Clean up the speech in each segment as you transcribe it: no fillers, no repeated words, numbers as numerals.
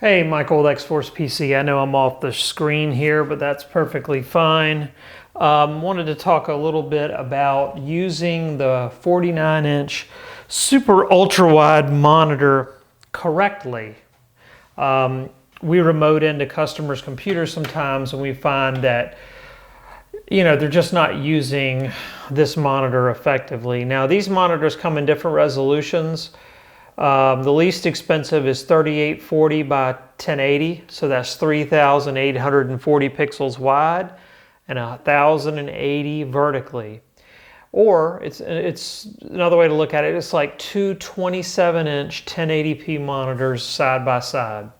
Hey, Michael with X-Force PC. I know I'm off the screen here, but that's perfectly fine. Wanted to talk a little bit about using the 49-inch super ultra-wide monitor correctly. We remote into customers' computers sometimes, and we find that they're just not using this monitor effectively. Now, these monitors come in different resolutions. The least expensive is 3840 by 1080, so that's 3,840 pixels wide and 1,080 vertically. Or it's another way to look at it, it's like two 27-inch 1080p monitors side by side.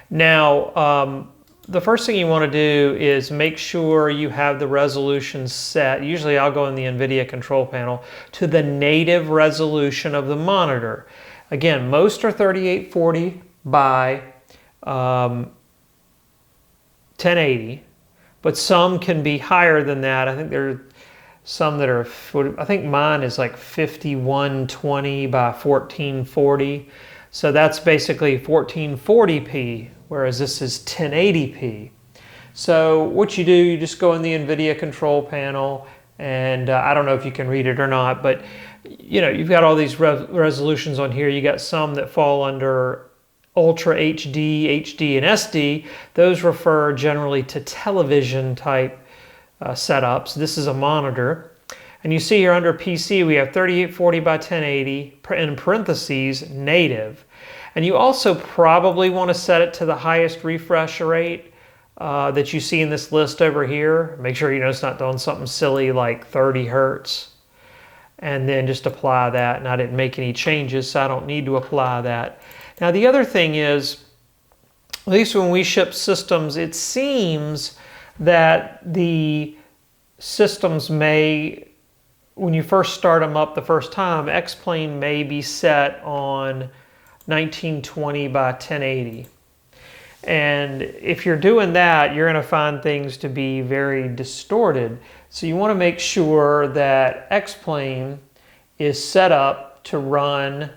Now, the first thing you want to do is make sure you have the resolution set. Usually I'll go in the Nvidia control panel to the native resolution of the monitor. Again, most are 3840 by 1080, but some can be higher than that. I think there are some that are, I think mine is like 5120 by 1440. So that's basically 1440p, whereas this is 1080p. So what you do, you just go in the Nvidia control panel, and I don't know if you can read it or not, but you've got all these resolutions on here. You got some that fall under Ultra HD, HD, and SD. Those refer generally to television type setups. This is a monitor. And you see here under PC, we have 3840 by 1080, in parentheses, native. And you also probably want to set it to the highest refresh rate that you see in this list over here. Make sure it's not doing something silly like 30 hertz. And then just apply that. And I didn't make any changes, so I don't need to apply that. Now the other thing is, at least when we ship systems, it seems that the systems may, when you first start them up the first time, X-Plane may be set on 1920 by 1080. And if you're doing that, you're going to find things to be very distorted. So you want to make sure that X-Plane is set up to run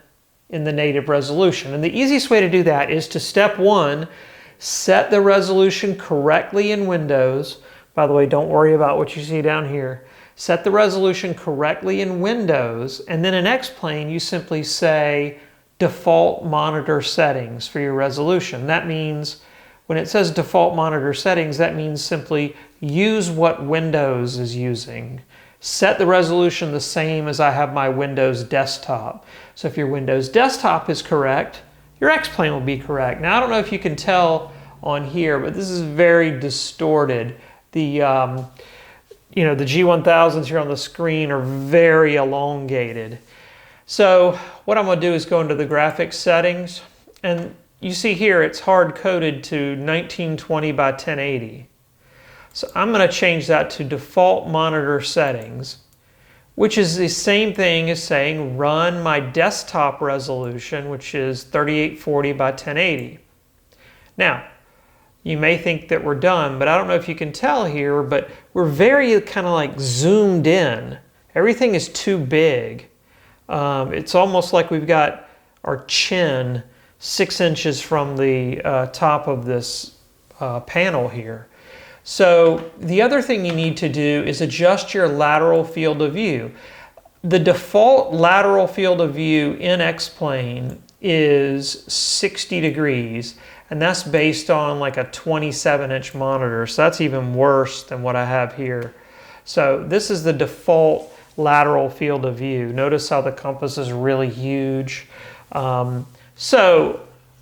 in the native resolution. And the easiest way to do that is to, step one, set the resolution correctly in Windows. By the way, don't worry about what you see down here. Set the resolution correctly in Windows, and then in X-Plane you simply say default monitor settings for your resolution. That means when it says default monitor settings, that means simply use what Windows is using. Set the resolution the same as I have my Windows desktop. So if your Windows desktop is correct, your X-Plane will be correct. Now I don't know if you can tell on here, but this is very distorted. The the G1000s here on the screen are very elongated. So what I'm going to do is go into the graphics settings, and you see here it's hard coded to 1920 by 1080. So I'm going to change that to default monitor settings, which is the same thing as saying run my desktop resolution, which is 3840 by 1080. Now, you may think that we're done, but I don't know if you can tell here, but we're very kind of like zoomed in. Everything is too big. It's almost like we've got our chin 6 inches from the top of this panel here. So the other thing you need to do is adjust your lateral field of view. The default lateral field of view in X-Plane is 60 degrees, and that's based on like a 27-inch monitor. So that's even worse than what I have here. So this is the default lateral field of view. Notice how the compass is really huge. So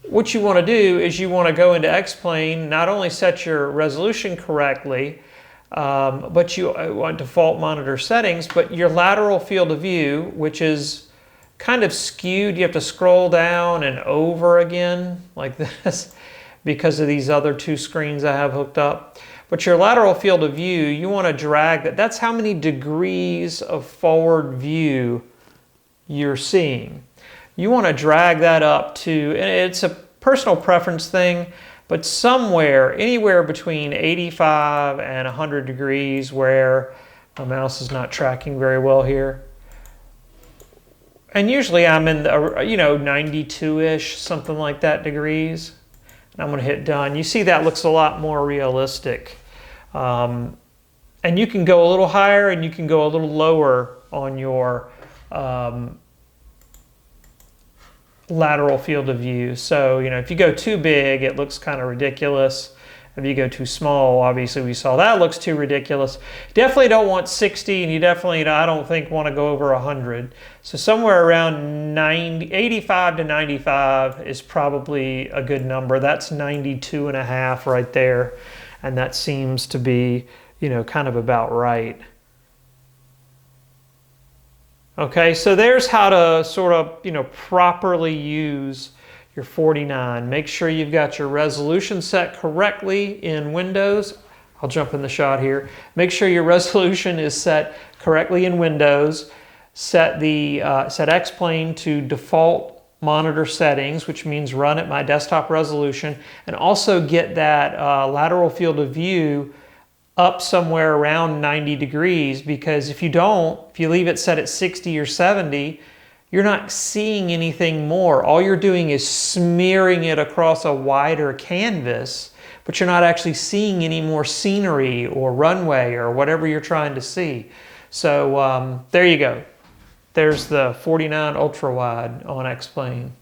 what you want to do is you want to go into X-Plane, not only set your resolution correctly, but you want default monitor settings, but your lateral field of view, which is kind of skewed. You have to scroll down and over again like this because of these other two screens I have hooked up. But your lateral field of view, you want to drag that. That's how many degrees of forward view you're seeing. You want to drag that up to, and it's a personal preference thing, but somewhere, anywhere between 85 and 100 degrees, where my mouse is not tracking very well here. And usually I'm in the, 92-ish, something like that degrees. And I'm going to hit done. You see that looks a lot more realistic. And you can go a little higher and you can go a little lower on your lateral field of view. So, you know, if you go too big, it looks kind of ridiculous. If you go too small, obviously we saw that looks too ridiculous. Definitely don't want 60, and you definitely, I don't think, want to go over 100. So somewhere around 85 to 95 is probably a good number. That's 92.5 right there. And that seems to be, you know, kind of about right. Okay, so there's how to sort of, you know, properly use your 49. Make sure you've got your resolution set correctly in Windows. I'll jump in the shot here. Make sure your resolution is set correctly in Windows. Set X-Plane to default monitor settings, which means run at my desktop resolution, and also get that lateral field of view up somewhere around 90 degrees, because if you leave it set at 60 or 70, you're not seeing anything more. All you're doing is smearing it across a wider canvas, but you're not actually seeing any more scenery or runway or whatever you're trying to see. So there you go. There's the 49 ultra wide on X-Plane.